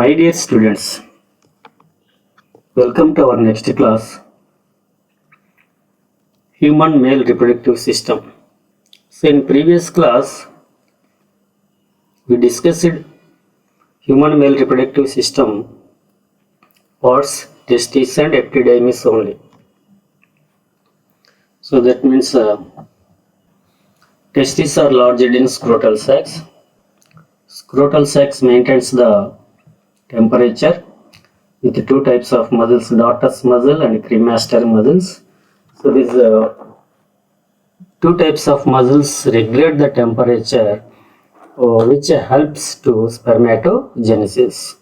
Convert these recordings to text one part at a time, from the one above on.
My dear students, welcome to our next class, Human Male Reproductive System. So in previous class, we discussed human male reproductive system, parts, testes and epididymis only. So that means testes are lodged in scrotal sacs. Scrotal sacs maintains the temperature with two types of muscles, dartus muscle and cremaster muscles. So these two types of muscles regulate the temperature, which helps to spermatogenesis.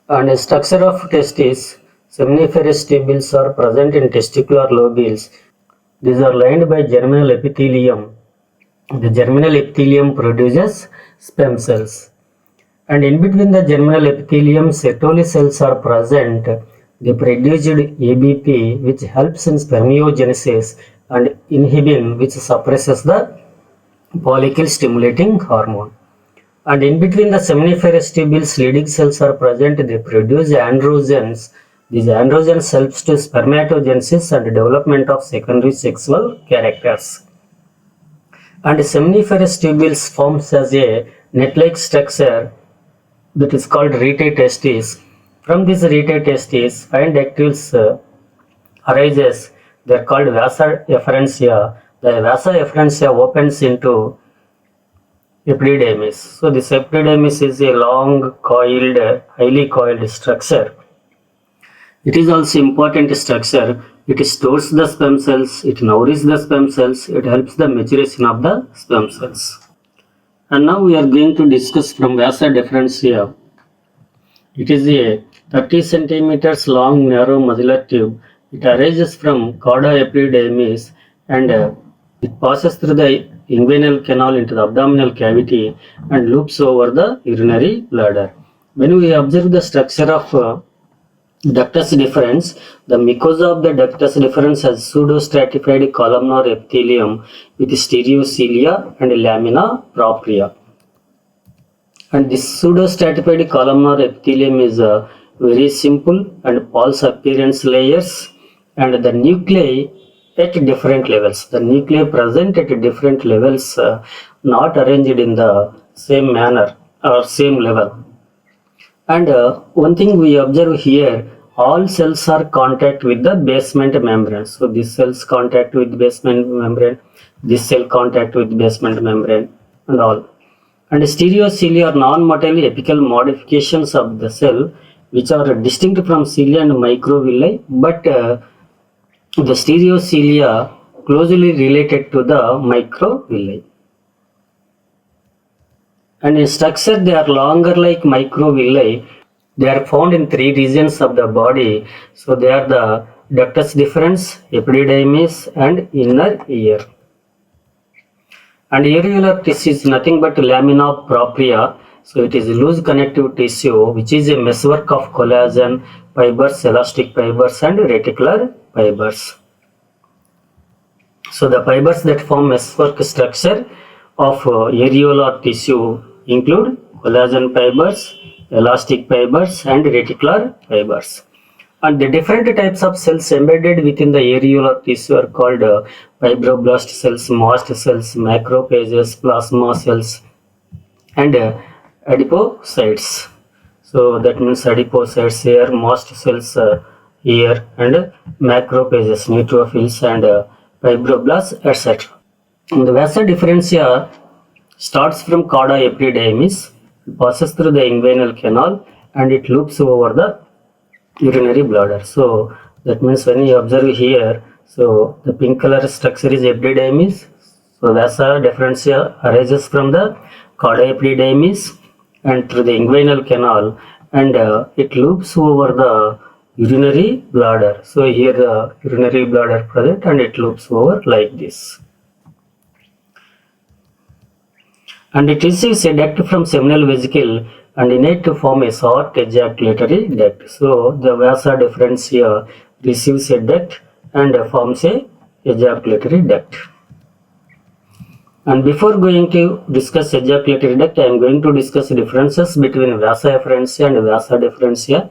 And the structure of testes, seminiferous tubules are present in testicular lobules. These are lined by germinal epithelium. The germinal epithelium produces sperm cells. And in between the germinal epithelium, Sertoli cells are present. They produce ABP, which helps in spermiogenesis, and inhibin, which suppresses the follicle stimulating hormone. And in between the seminiferous tubules, Leydig cells are present. They produce androgens. These androgens helps to spermatogenesis and development of secondary sexual characters. And seminiferous tubules forms as a net-like structure that is called rete testis. From this rete testis, fine ductules arises. They are called vasa efferentia. The vasa efferentia opens into epididymis. So this epididymis is a long coiled, highly coiled structure. It is also important structure. It stores the sperm cells. It nourishes the sperm cells. It helps the maturation of the sperm cells. And now we are going to discuss from vasa efferentia. It is a 30 centimeters long narrow muscular tube. It arises from cauda epididymis and it passes through the inguinal canal into the abdominal cavity and loops over the urinary bladder. When we observe the structure of ductus deferens, the mucosa of the ductus deferens has pseudostratified columnar epithelium with stereocilia and lamina propria. And this pseudostratified columnar epithelium is very simple and pulse appearance layers, and the nuclei at different levels. The nuclei present at different levels, not arranged in the same manner or same level. And one thing we observe here, all cells are contact with the basement membrane. So this cells contact with basement membrane, this cell contact with basement membrane and all. And stereocilia are non-motile apical modifications of the cell which are distinct from cilia and microvilli, but the stereocilia closely related to the microvilli. And in structure they are longer like microvilli. They are found in three regions of the body. So they are the ductus deferens, epididymis and inner ear. And areolar tissue is nothing but lamina propria. So it is loose connective tissue which is a meshwork of collagen fibers, elastic fibers and reticular fibers. So the fibers that form meshwork structure of areolar tissue include collagen fibers, elastic fibers and reticular fibers. And the different types of cells embedded within the areolar tissue are called fibroblast cells, mast cells, macrophages, plasma cells and adipocytes. So that means adipocytes here, mast cells here and macrophages, neutrophils and fibroblasts, etc. And the vasa efferentia starts from cauda epididymis, passes through the inguinal canal and it loops over the urinary bladder. So that means when you observe here, so the pink color structure is epididymis. So vasa efferentia arises from the cauda epididymis and through the inguinal canal and it loops over the urinary bladder. So here the urinary bladder present and it loops over like this. And it receives a duct from seminal vesicle and in it to form a short ejaculatory duct. So the vasa efferentia receives a duct and forms a ejaculatory duct. And before going to discuss ejaculatory duct, I am going to discuss differences between vasa efferentia and vasa deferentia.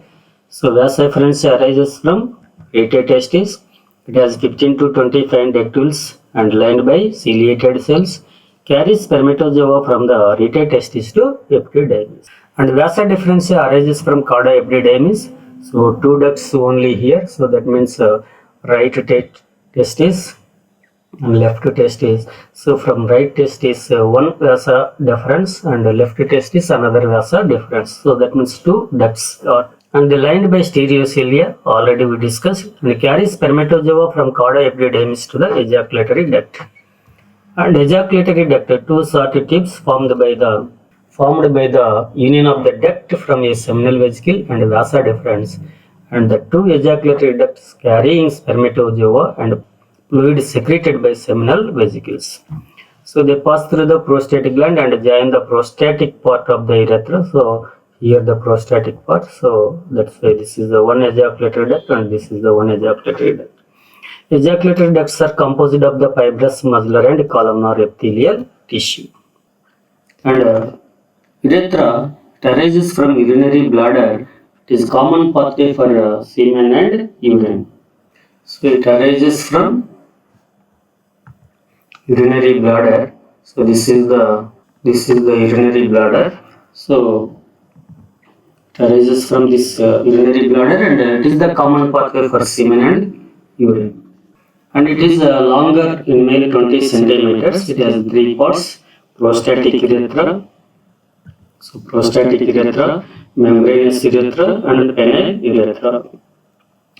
So vasa efferentia arises from rete testis. It has 15 to 25 ductules and lined by ciliated cells. Carries spermatozoa from the rete testis to epididymis. And vasa deferentia arises from cauda epididymis. So two ducts only here. So that means right testis and left testis. So from right testis one vasa deferens and left testis another vasa deferens. So that means two ducts are, and lined by stereocilia, already we discussed, and carries spermatozoa from cauda epididymis to the ejaculatory duct. And ejaculatory duct, two short tubes formed by the union of the duct from a seminal vesicle and vasa deferens, and the two ejaculatory ducts carrying spermatozoa and fluid secreted by seminal vesicles. So they pass through the prostatic gland and join the prostatic part of the urethra. So here the prostatic part. So that's why this is the one ejaculatory duct and this is the one ejaculatory duct. Ejaculatory ducts are composed of the fibrous muscular and columnar epithelial tissue. And urethra arises from urinary bladder. It is common pathway for semen and urine. So it arises from urinary bladder. So this is the urinary bladder. So it arises from this urinary bladder, and it is the common pathway for semen and urine. And it is longer in male 20 centimeters. It has three parts: prostatic urethra, so prostatic urethra, membranous urethra, and penile urethra.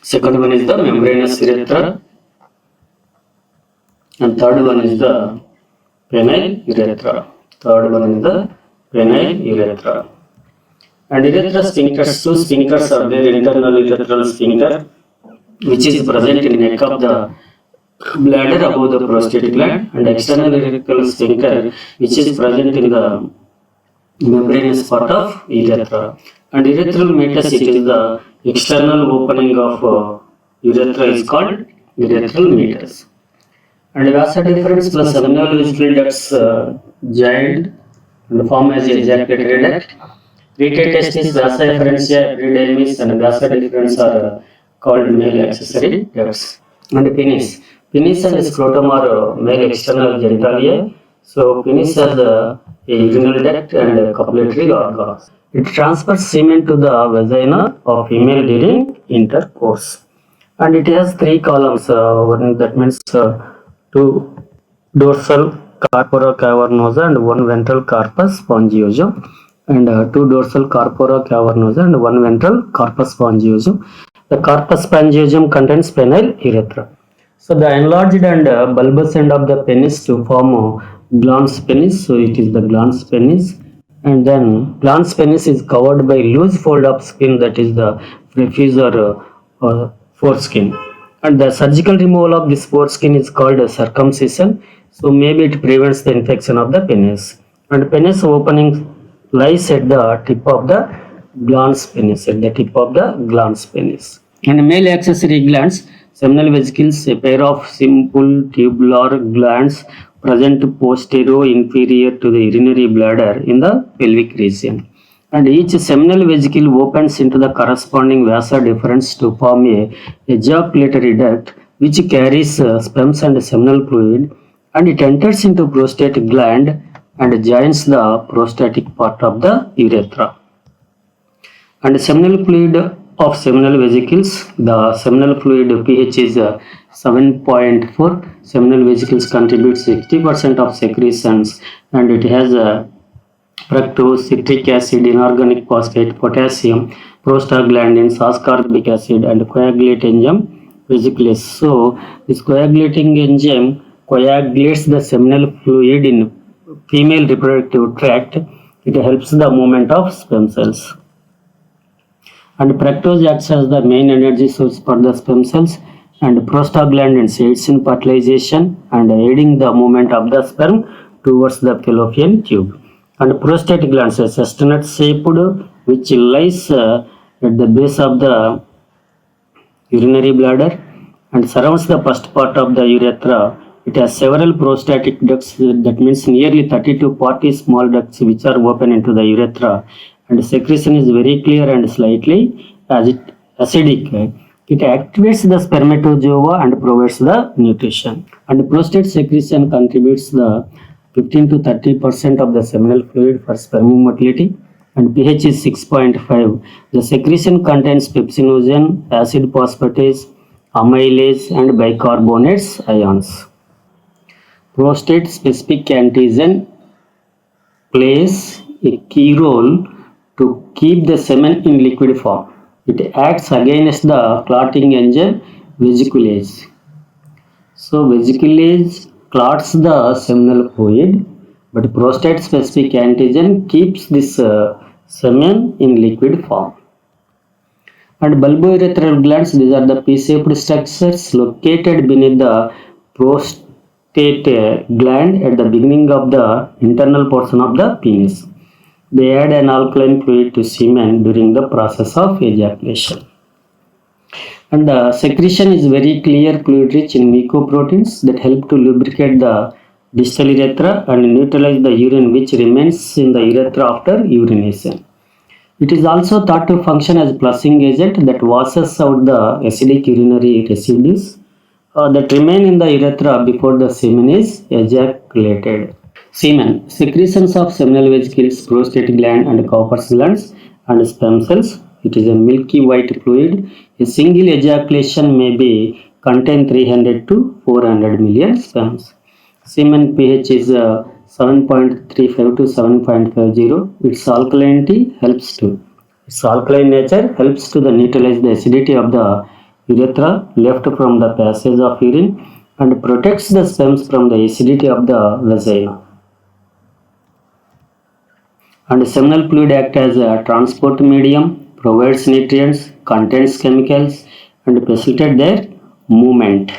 Second one is the membranous urethra, and third one is the penile urethra. And urethra sphincters, two sphincters are there: internal urethral sphincter, which is present in neck of the bladder above the prostate gland, and external urethral sphincter, which is present in the membranous part of urethra. And urethral meatus, it is the external opening of urethra is called urethral meatus. And vasa deferens plus seminal vesicle ducts joined and form as ejaculatory duct. Rete testis, vasa efferentia, epididymis, and vasa deferens are called male accessory ducts. And penis and scrotum are male external genitalia. So penis has a urinary duct and a copulatory organ. It transfers semen to the vagina of female during intercourse. And it has three columns. One that means two dorsal corpora cavernosa and one ventral corpus spongiosum, and two dorsal corpora cavernosa and one ventral corpus spongiosum. The corpus spongiosum contains penile urethra. So the enlarged and bulbous end of the penis to form glans penis. So it is the glans penis, and then glans penis is covered by loose fold of skin, that is the prepuce or foreskin. And the surgical removal of this foreskin is called circumcision. So maybe it prevents the infection of the penis. And penis opening lies at the tip of the glans penis, And male accessory glands, seminal vesicles, a pair of simple tubular glands present posterior inferior to the urinary bladder in the pelvic region. And each seminal vesicle opens into the corresponding vasa deferens to form a ejaculatory duct which carries sperms and seminal fluid, and it enters into prostate gland and joins the prostatic part of the urethra. And seminal fluid of seminal vesicles, the seminal fluid pH is 7.4. Seminal vesicles contribute 60% of secretions, and it has fructose, citric acid, inorganic phosphate, potassium, prostaglandins, ascorbic acid, and coagulate enzyme vesicles. So this coagulating enzyme coagulates the seminal fluid in female reproductive tract. It helps the movement of sperm cells. And fructose acts as the main energy source for the sperm cells, and prostaglandins aids in fertilization and aiding the movement of the sperm towards the fallopian tube. And prostate glands, a chestnut shaped, which lies at the base of the urinary bladder and surrounds the first part of the urethra. It has several prostatic ducts, that means nearly 30 to 40 small ducts which are open into the urethra, and secretion is very clear and slightly acidic. It activates the spermatozoa and provides the nutrition. And prostate secretion contributes the 15 to 30% of the seminal fluid for sperm motility, and pH is 6.5. The secretion contains pepsinogen, acid phosphatase, amylase, and bicarbonates ions. Prostate specific antigen plays a key role to keep the semen in liquid form. It acts against the clotting enzyme vesiculase. So vesiculase clots the seminal fluid, but prostate specific antigen keeps this semen in liquid form. And bulbourethral glands, these are the P-shaped structures located beneath the prostate gland at the beginning of the internal portion of the penis. They add an alkaline fluid to semen during the process of ejaculation. And the secretion is very clear, fluid rich in mucoproteins that help to lubricate the distal urethra and neutralize the urine which remains in the urethra after urination. It is also thought to function as flushing agent that washes out the acidic urinary residues that remain in the urethra before the semen is ejaculated. Semen. Secretions of seminal vesicles, prostate gland and Cowper's glands and sperm cells. It is a milky white fluid. A single ejaculation may be contain 300 to 400 million sperms. Semen pH is 7.35 to 7.50. Its alkaline nature helps to neutralize the acidity of the urethra left from the passage of urine and protects the sperms from the acidity of the vagina. And seminal fluid acts as a transport medium, provides nutrients, contains chemicals, and facilitates their movement.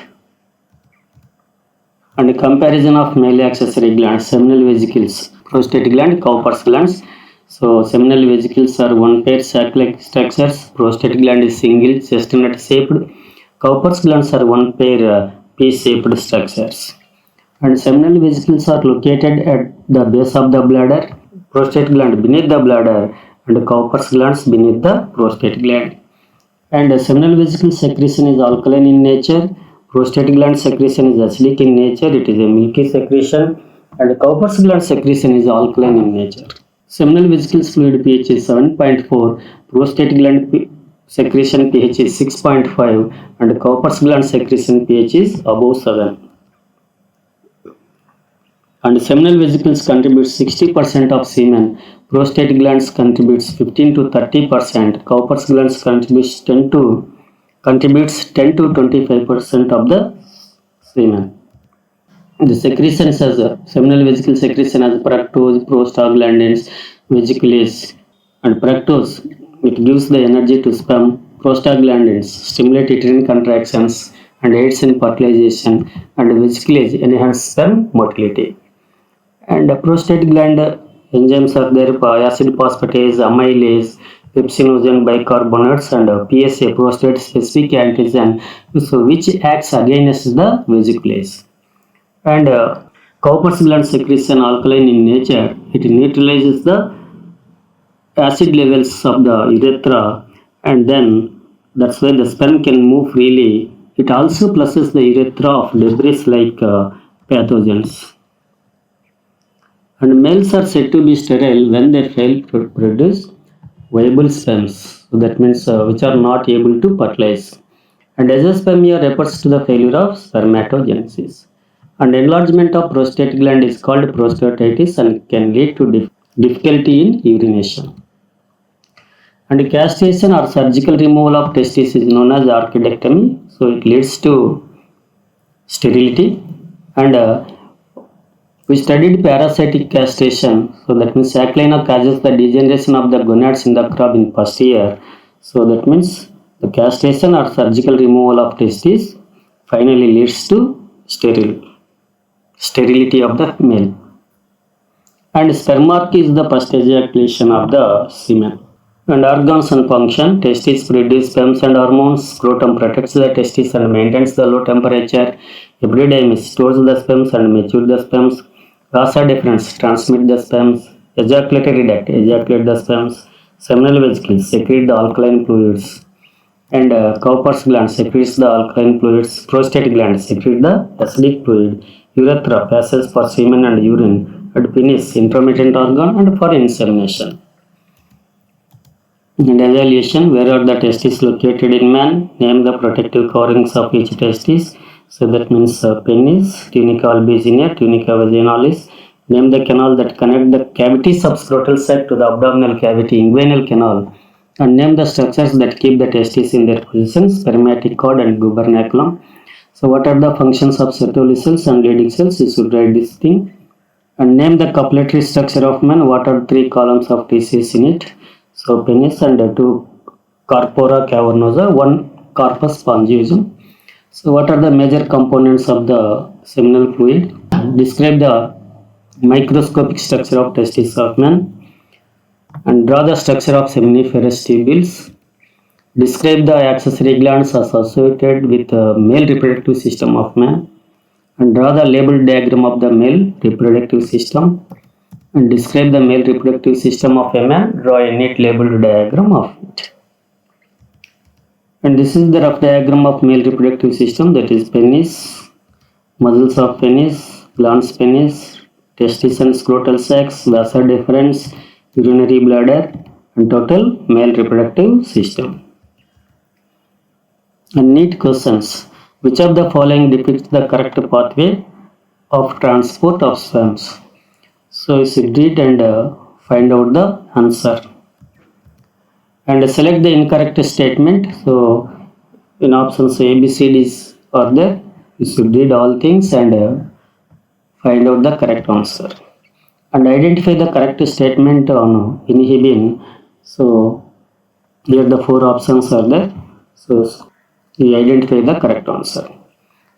And comparison of male accessory glands, seminal vesicles, prostate gland, Cowper's glands. So seminal vesicles are one pair sac-like structures. Prostate gland is single chestnut shaped. Cowper's glands are one pair P-shaped structures. And seminal vesicles are located at the base of the bladder, prostate gland beneath the bladder, and Cowper's glands beneath the prostate gland. And seminal vesicle secretion is alkaline in nature. Prostate gland secretion is acidic in nature. It is a milky secretion. And Cowper's gland secretion is alkaline in nature. Seminal vesicles fluid pH is 7.4. Prostate gland secretion pH is 6.5. And Cowper's gland secretion pH is above 7. And seminal vesicles contributes 60% of semen. Prostate glands contributes 15 to 30%. Cowper's glands contributes 10 to 25% of the semen. The secretions as seminal vesicle secretion as fructose, prostaglandins, vesiculase, and fructose. It gives the energy to sperm. Prostaglandins stimulate uterine contractions and aids in fertilization, and vesiculase enhance sperm motility. And prostate gland enzymes are there: acid phosphatase, amylase, pepsinogen, bicarbonates, and PSA, prostate specific antigen, so which acts against the vesiculase. And Cowper's gland secretion alkaline in nature. It neutralizes the acid levels of the urethra, and then that's why the sperm can move freely. It also flushes the urethra of debris like pathogens. And males are said to be sterile when they fail to produce viable sperms. So that means which are not able to fertilize. And azoospermia refers to the failure of spermatogenesis. And enlargement of prostate gland is called prostatitis and can lead to difficulty in urination. And castration or surgical removal of testes is known as orchidectomy. So it leads to sterility. And we studied parasitic castration. So that means Sacchina causes the degeneration of the gonads in the crab in first year. So that means the castration or surgical removal of testes finally leads to sterility of the male. And spermarchy is the first ejaculation of the semen. And organs and function: testes produce sperms and hormones. Scrotum protects the testes and maintains the low temperature. Epididymis stores the sperms and mature the sperms. Vasa deferens transmit the sperms. Ejaculatory duct ejaculate the sperms. Seminal vesicles secrete the alkaline fluids. And Cowper's gland secretes the alkaline fluids. Prostate gland secretes the acidic fluid. Urethra passes for semen and urine. And penis intermittent organ and for insemination. And evaluation, where are the testes located in man? Name the protective coverings of each testis. So that means penis, tunica albuginea, tunica vaginalis. Name the canal that connect the cavities of scrotal sac to the abdominal cavity, inguinal canal. And name the structures that keep the testes in their positions, spermatic cord and gubernaculum. So what are the functions of Sertoli cells and Leydig cells? You should write this thing. And name the copulatory structure of man. What are 3 columns of tissues in it? So penis and 2 corpora cavernosa, 1 corpus spongiosum. So what are the major components of the seminal fluid? Describe the microscopic structure of testis of man and draw the structure of seminiferous tubules. Describe the accessory glands associated with the male reproductive system of man and draw the labeled diagram of the male reproductive system. And describe the male reproductive system of a man. Draw a neat labeled diagram of it. And this is the rough diagram of male reproductive system, that is penis, muscles of penis, glans penis, testis and scrotal sacs, vasa deferens, urinary bladder, and total male reproductive system. And neat questions. Which of the following depicts the correct pathway of transport of sperms? So you should read and find out the answer. And select the incorrect statement. So in options A, B, C, D's are there. You should read all things and find out the correct answer. And identify the correct statement on inhibin. So here the 4 options are there. So you identify the correct answer.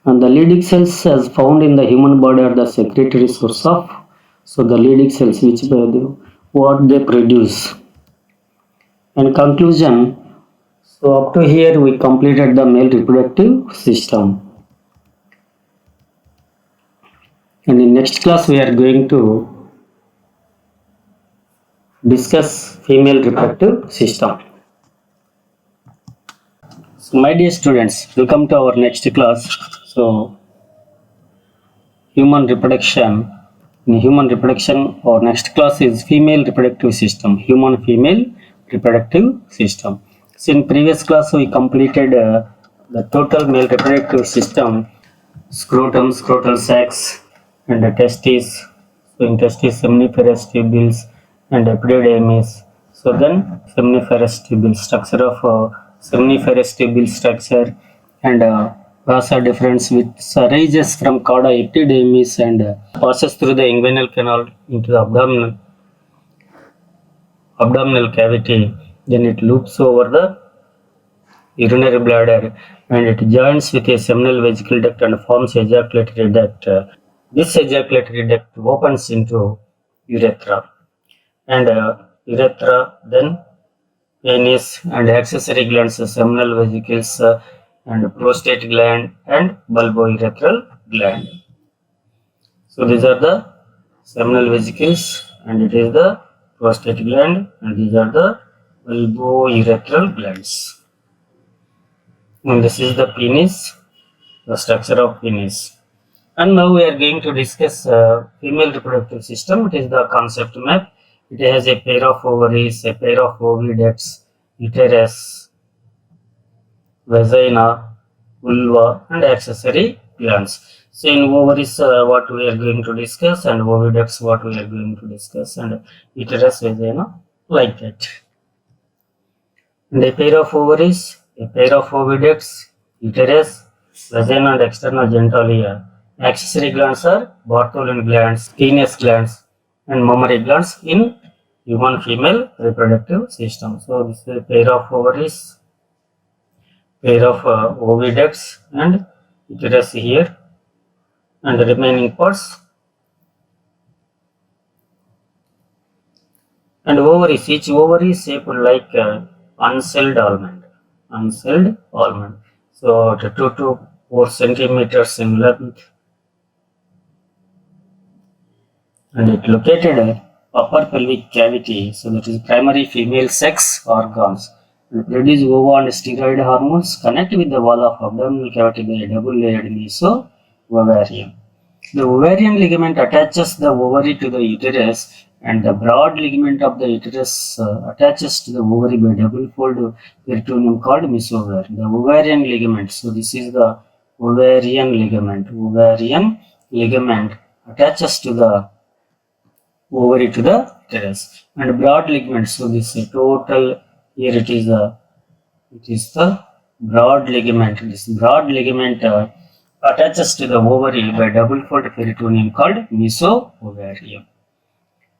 And the Leydig cells as found in the human body are the secretory source of. So the Leydig cells, which what they produce. And conclusion. So up to here we completed the male reproductive system. And in next class we are going to discuss female reproductive system. So my dear students, welcome to our next class. So human reproduction. In human reproduction, our next class is female reproductive system. Human female reproductive system. So in previous class we completed the total male reproductive system: scrotum, scrotal sacs, and the testes. So in testes, seminiferous tubules and epididymis. So then seminiferous tubule structure of seminiferous tubule structure and vasa deferens, which arises from cauda epididymis and passes through the inguinal canal into the abdominal cavity. Then it loops over the urinary bladder and it joins with a seminal vesicle duct and forms ejaculatory duct. This ejaculatory duct opens into urethra and urethra, then penis and accessory glands, seminal vesicles and prostate gland and bulbourethral gland. So these are the seminal vesicles and it is the prostate gland and these are the bulbourethral glands. And this is the penis, the structure of penis. And now we are going to discuss female reproductive system. It is the concept map. It has a pair of ovaries, a pair of oviducts, uterus, vagina, vulva, and accessory glands. So in ovaries, what we are going to discuss, and oviducts, what we are going to discuss, and uterus, vagina, like that. And a pair of ovaries, a pair of oviducts, uterus, vagina, and external genitalia. Accessory glands are Bartholin glands, Tennes glands, and mammary glands in human female reproductive system. So this is a pair of ovaries, pair of oviducts, and uterus here, and the remaining parts. And ovaries, each ovary is shaped like uncelled almond. So the two 4 centimeters in length, and it located upper pelvic cavity, so that is primary female sex organs, and produce ova and steroid hormones, connect with the wall of abdominal cavity by a double layered meso-ovarium. The ovarian ligament attaches the ovary to the uterus, and the broad ligament of the uterus attaches to the ovary by double fold peritoneum called meso-ovarium. The ovarian ligament, so this is the ovarian ligament. Ovarian ligament attaches to the ovary to the uterus, and broad ligament, so this is total, here it is the broad ligament. This broad ligament attaches to the ovary by double fold peritoneum called meso-ovarium.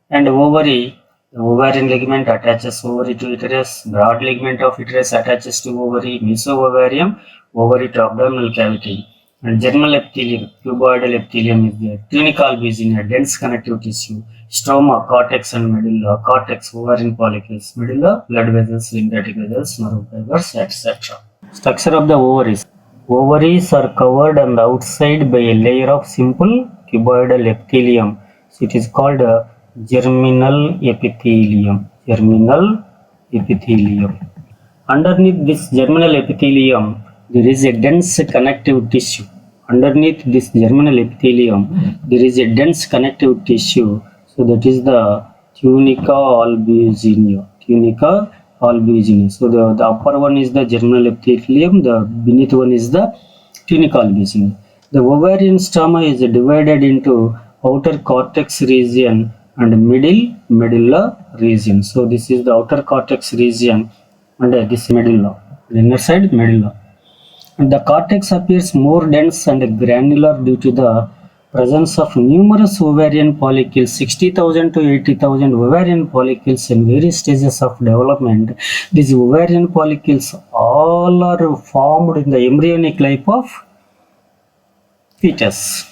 And ovary, the ovarian ligament attaches ovary to uterus, broad ligament of uterus attaches to ovary, meso-ovarium, ovary to abdominal cavity, and germinal epithelium, cuboidal epithelium is there. Tunica albuginea, dense connective tissue, stroma, cortex and medulla, cortex, ovarian follicles, medulla, blood vessels, lymphatic vessels, nerve fibers, etc. Structure of the ovaries. Ovaries are covered on the outside by a layer of simple cuboidal epithelium. So it is called germinal epithelium. Germinal epithelium. Underneath this germinal epithelium, there is a dense connective tissue. Underneath this germinal epithelium, there is a dense connective tissue. So that is the tunica albuginea. Tunica albuginea. So the upper one is the germinal epithelium, the beneath one is the tunica albuginea. The ovarian stroma is divided into outer cortex region and middle medulla region. So this is the outer cortex region and this medulla, inner side medulla. And the cortex appears more dense and granular due to the presence of numerous ovarian follicles, 60,000 to 80,000 ovarian follicles in various stages of development. These ovarian follicles all are formed in the embryonic life of fetus.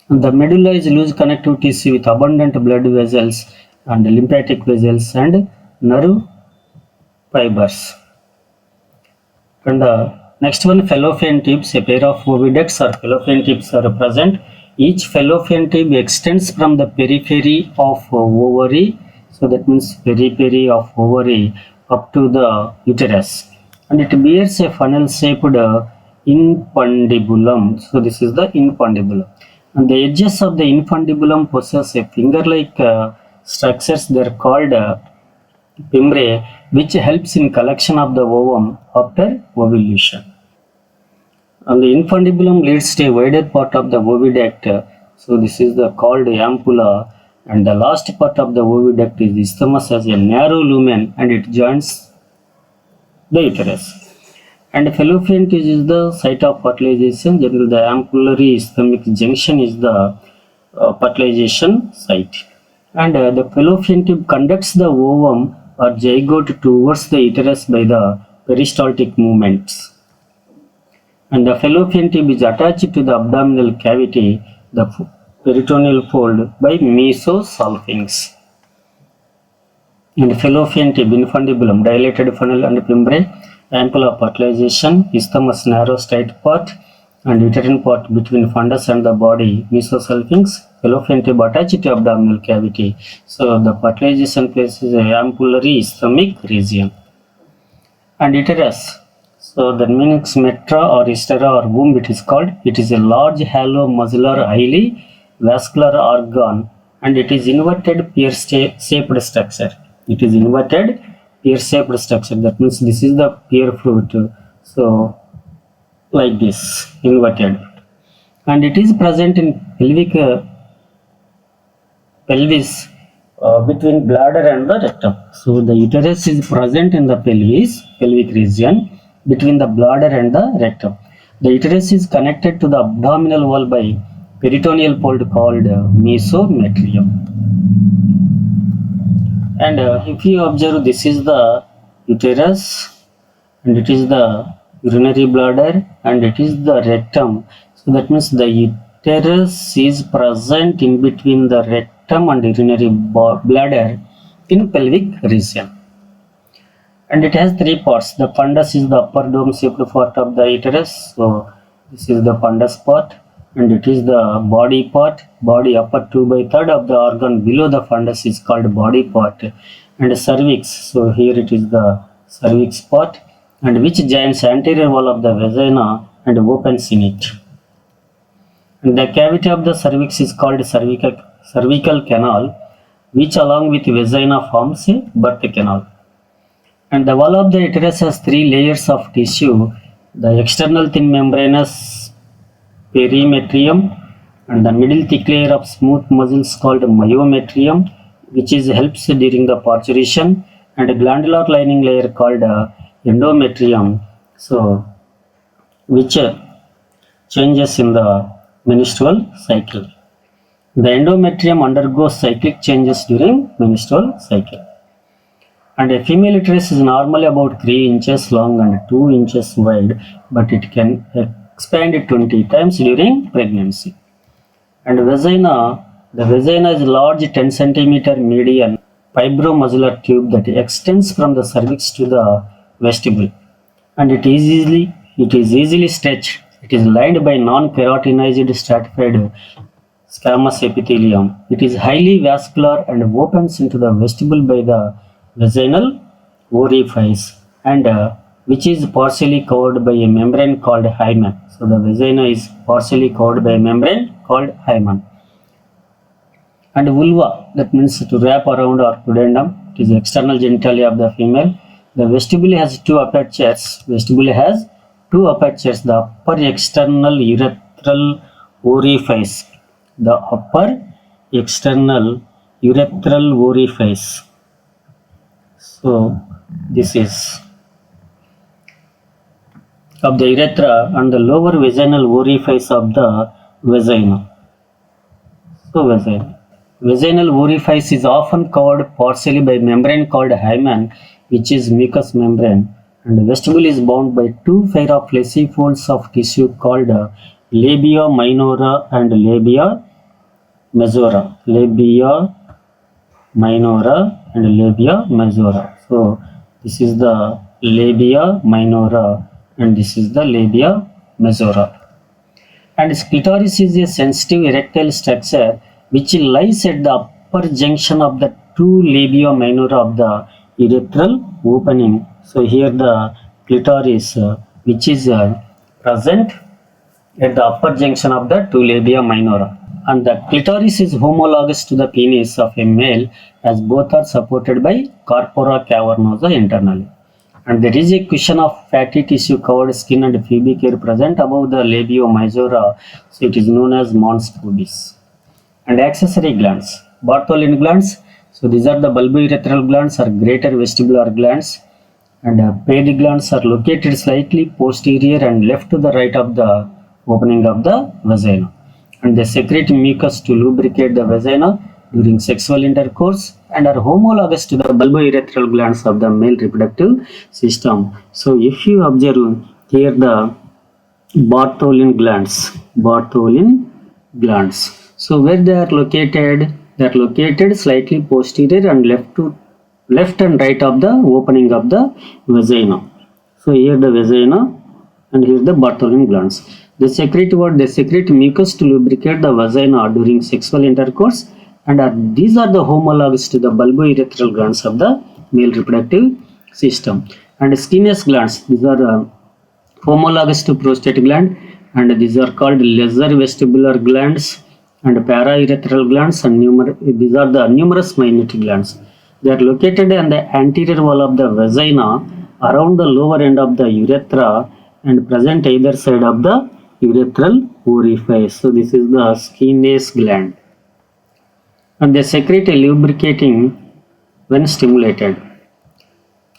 And the medulla is loose connective tissue with abundant blood vessels and lymphatic vessels and nerve fibers. And next one, fallopian tubes. A pair of oviducts or fallopian tubes are present. Each fallopian tube extends from the periphery of ovary, so that means periphery of ovary up to the uterus, and it bears a funnel-shaped infundibulum. So this is the infundibulum, and the edges of the infundibulum possess a finger-like structures. They are called fimbriae, which helps in collection of the ovum after ovulation. And the infundibulum leads to a wider part of the oviduct. So this is the called ampulla, and the last part of the oviduct is isthmus as a narrow lumen, and it joins the uterus. And fallopian tube is the site of fertilization. Generally, the ampullary isthmic junction is the fertilization site. And the fallopian tube conducts the ovum or zygote towards the uterus by the peristaltic movements. And the fallopian tube is attached to the abdominal cavity, the peritoneal fold, by mesosalpinx. And fallopian tube, infundibulum, dilated funnel and fimbriae, ampulla fertilization, isthmus narrow straight part, and uterine part between fundus and the body, mesosalpinx, fallopian tube attached to abdominal cavity. So the fertilization place is a ampullary isthmic region. And uterus, so that means metra or hystera or womb it is called. It is a large hollow muscular highly vascular organ, and it is inverted pear-shaped structure. It is inverted pear-shaped structure. That means this is the pear fruit. So like this, inverted, and it is present in pelvis between bladder and the rectum. So the uterus is present in the pelvic region between the bladder and the rectum. The uterus is connected to the abdominal wall by peritoneal fold called mesometrium. And if you observe, this is the uterus, and it is the urinary bladder, and it is the rectum. So that means the uterus is present in between the rectum and urinary bladder in pelvic region. And it has three parts. The fundus is the upper dome shaped part of the uterus. So This is the fundus part, and it is the body part. Body upper 2/3 of the organ below the fundus is called body part, and cervix. So here it is the cervix part, and which joins anterior wall of the vagina and opens in it. And the cavity of the cervix is called cervical canal, which along with vagina forms a birth canal. And the wall of the uterus has 3 layers of tissue: the external thin membranous perimetrium, and the middle thick layer of smooth muscles called myometrium, which helps during the parturition, and a glandular lining layer called endometrium, so which changes in the menstrual cycle. The endometrium undergoes cyclic changes during menstrual cycle. And a female uterus is normally about 3 inches long and 2 inches wide, but it can expand 20 times during pregnancy. And the vagina is a large 10 centimeter median fibromuscular tube that extends from the cervix to the vestibule, and it is easily stretched. It is lined by non-keratinized stratified squamous epithelium. It is highly vascular and opens into the vestibule by the vaginal orifice, and which is partially covered by a membrane called hymen. So the vagina is partially covered by a membrane called hymen. And vulva, that means to wrap around or pudendum, it is the external genitalia of the female. The vestibule has 2 apertures. The upper external urethral orifice. So this is of the urethra and the lower vaginal orifice of the vagina. So vaginal orifice is often covered partially by membrane called hymen, which is mucous membrane, and the vestibule is bound by 2 pair of fleshy folds of tissue called labia minora and labia majora. So this is the labia minora and this is the labia majora. And clitoris is a sensitive erectile structure which lies at the upper junction of the 2 labia minora of the urethral opening. So here the clitoris which is present at the upper junction of the 2 labia minora, and the clitoris is homologous to the penis of a male, as both are supported by corpora cavernosa internally. And there is a cushion of fatty tissue covered skin and pubic hair present above the labia majora, so it is known as mons pubis. And accessory glands, Bartholin glands. So these are the bulbourethral glands or greater vestibular glands, and Peyre glands are located slightly posterior and left to the right of the opening of the vagina, and they secrete mucus to lubricate the vagina during sexual intercourse and are homologous to the bulbourethral glands of the male reproductive system. So if you observe here the Bartholin glands. So where they are located? They are located slightly posterior and left and right of the opening of the vagina. So here the vagina and here the Bartholin glands. They secrete mucus to lubricate the vagina during sexual intercourse, and these are the homologous to the bulbourethral glands of the male reproductive system. And skinous glands, these are homologous to prostate gland, and these are called lesser vestibular glands and paraurethral glands, and these are the numerous minute glands. They are located on the anterior wall of the vagina around the lower end of the urethra and present either side of the urethral orifice. So this is the skinous gland, and they secrete a lubricating when stimulated.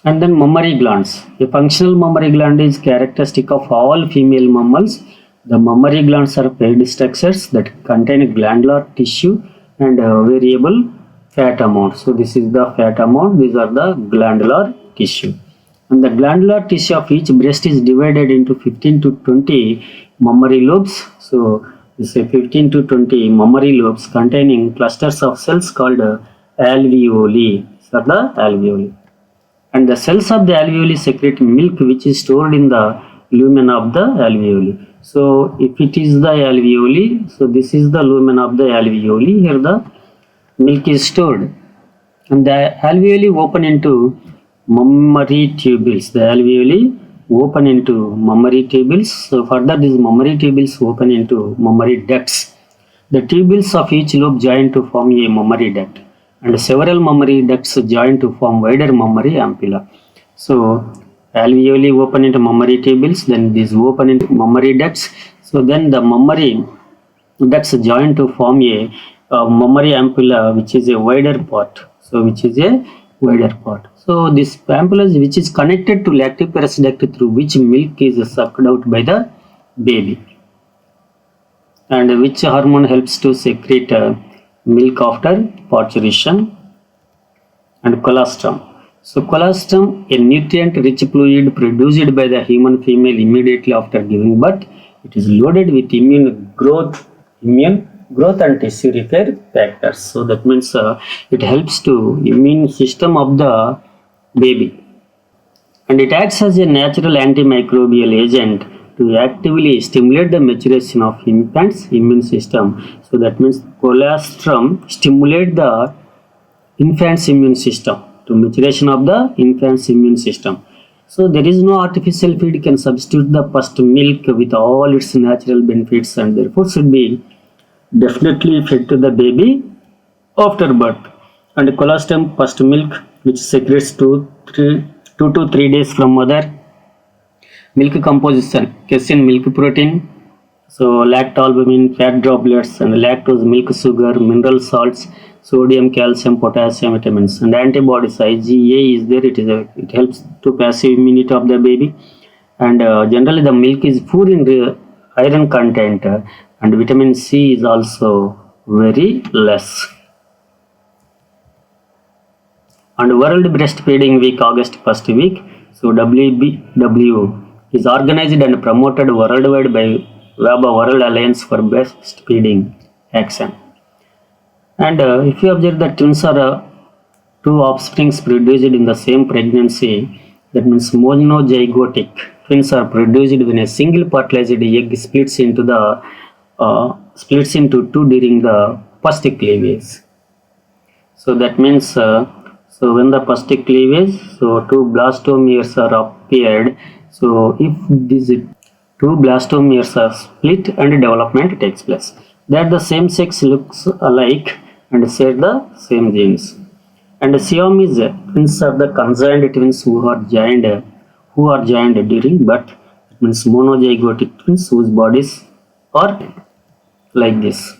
And then mammary glands. A functional mammary gland is characteristic of all female mammals. The mammary glands are paired structures that contain glandular tissue and variable fat amount. So this is the fat amount, these are the glandular tissue. And the glandular tissue of each breast is divided into 15 to 20 mammary lobes. So this is 15 to 20 mammary lobes containing clusters of cells called alveoli. These are the alveoli. And the cells of the alveoli secrete milk which is stored in the lumen of the alveoli. So if it is the alveoli, so this is the lumen of the alveoli. Here the milk is stored, and the alveoli open into mammary tubules. The alveoli open into mammary tubules. So further these mammary tubules open into mammary ducts. The tubules of each lobe join to form a mammary duct, and several mammary ducts join to form wider mammary ampulla. So alveoli open into mammary tubules, then these open into mammary ducts. So then the mammary ducts join to form a mammary ampulla, which is a wider part. So which is a wider part. So this ampulla which is connected to lactoferous duct through which milk is sucked out by the baby, and which hormone helps to secrete milk after parturition. And colostrum. So colostrum, a nutrient-rich fluid produced by the human female immediately after giving birth. It is loaded with immune growth and tissue repair factors. So that means it helps to immune system of the baby, and it acts as a natural antimicrobial agent to actively stimulate the maturation of infant's immune system. So that means colostrum stimulate the infant's immune system, to maturation of the infant's immune system. So there is no artificial feed can substitute the first milk with all its natural benefits, and therefore should be definitely fed to the baby after birth. And colostrum first milk, which secretes 2 to 3 days from mother. Milk composition: casein milk protein, so lactalbumin, fat droplets, and lactose, milk sugar, mineral salts, sodium, calcium, potassium, vitamins, and antibodies. IgA is there. It helps to passive immunity of the baby, and generally the milk is poor in iron content, and vitamin C is also very less. And World Breastfeeding Week, August 1st week. So WBW is organized and promoted worldwide by WABA, World Alliance for Breastfeeding Action. And if you observe that twins are two offsprings produced in the same pregnancy, that means monozygotic twins are produced when a single fertilized egg splits into two during the first cleavage. So that means so when the first cleavage, so two blastomeres are appeared. So if these two blastomeres are split and development takes place, that the same sex looks alike and share the same genes. And Siamese twins are the conjoined twins who are joined during birth. It means monozygotic twins whose bodies are like this.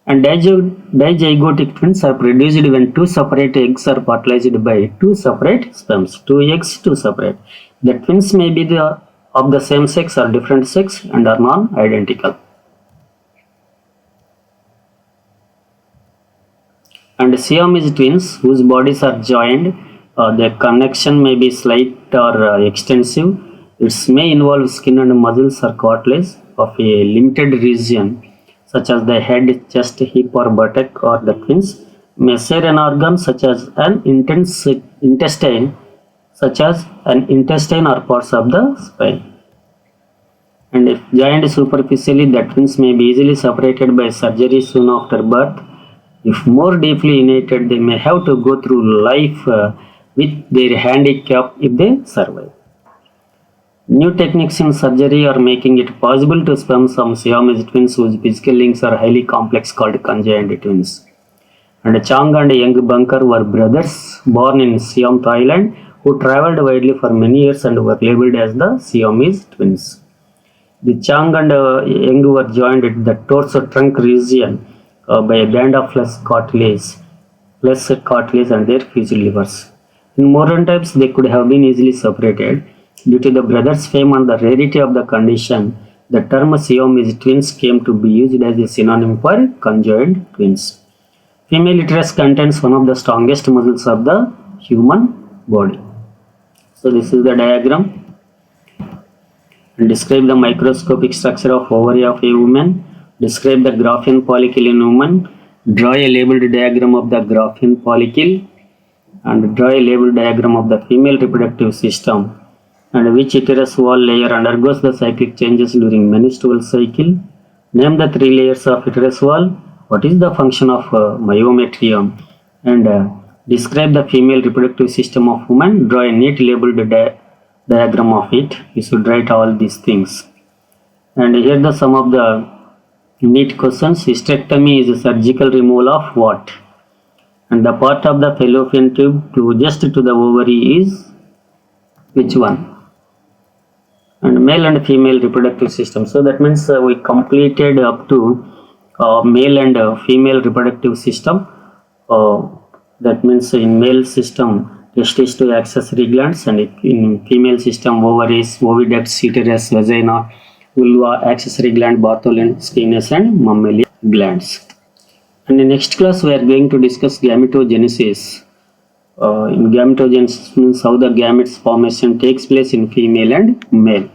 And dizygotic twins are produced when two separate eggs are fertilized by two separate sperms. Two eggs, two separate. The twins may be of the same sex or different sex and are non-identical. And Siamese twins whose bodies are joined, their connection may be slight or extensive. It may involve skin and muscles or cartilage of a limited region, such as the head, chest, hip, or buttock, or the twins may share an organ such as an intestine, or parts of the spine. And if joined superficially, the twins may be easily separated by surgery soon after birth. If more deeply united, they may have to go through life with their handicap if they survive. New techniques in surgery are making it possible to sperm some Siamese twins whose physical links are highly complex, called conjoined twins. And Chang and Young Bunker were brothers born in Siam, Thailand, who traveled widely for many years and were labeled as the Siamese twins. The Chang and Young were joined at the torso trunk region by a band of flesh cartilage and their fused livers. In modern times, they could have been easily separated. Due to the brothers' fame and the rarity of the condition, the term Siamese twins came to be used as a synonym for conjoined twins. Female uterus contains one of the strongest muscles of the human body. So this is the diagram. And describe the microscopic structure of ovary of a woman. Describe the Graafian follicle in woman. Draw a labeled diagram of the Graafian follicle, and draw a labeled diagram of the female reproductive system. And which uterus wall layer undergoes the cyclic changes during menstrual cycle? Name the 3 layers of uterus wall. What is the function of myometrium? And describe the female reproductive system of woman. Draw a neat labeled diagram of it. You should write all these things. And here the some of the neat questions. Hysterectomy is a surgical removal of what? And the part of the fallopian tube closest to the ovary is which one? And male and female reproductive system. So that means we completed up to male and female reproductive system. That means in male system testes to accessory glands, and in female system ovaries, oviducts, uterus, vagina, vulva, accessory gland, Bartholin, skinus and mammalian glands. And in next class we are going to discuss gametogenesis. In gametogenesis means how the gametes formation takes place in female and male.